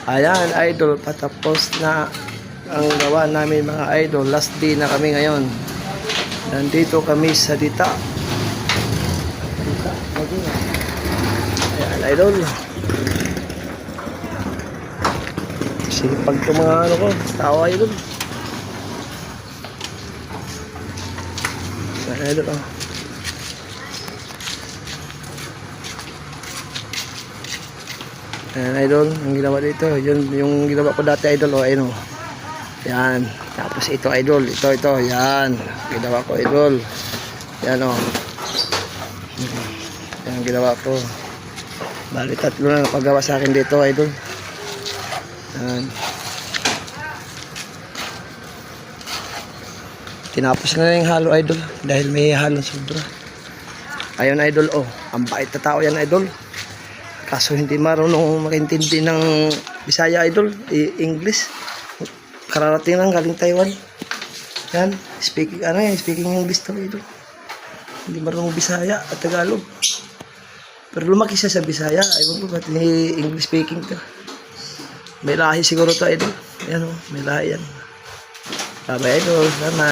Ayan, idol, patapos na ang gawa namin mga idol. Last day na kami ngayon. Nandito kami sa Dita. Ayan, idol. Sipag ito mga ano ko, tao idol. Ayan, idol, oh. Ayan, idol, ang ginawa dito, yun yung ginawa ko dati idol, oh, ayun, oh. Yan, tapos ito idol, ito, yan, ginawa ko idol. Yan, oh. Yan ang ginawa ko. Bali, tatlo na napagawa sa akin dito idol. Yan. Tinapos na yung halo idol, dahil may halo sobra. Ayun idol, oh, ang bait na tao yan idol. Kaso hindi marunong makintindi ng Bisaya idol, English. Kararating lang galing Taiwan. Yan, speaking English to idol. Hindi marunong Bisaya at Tagalog. Pero lumaki siya sa Bisaya, ayun ko ba't English speaking to. May lahi siguro to idol. Yan, oh, may lahi yan. Bye idol, salamat.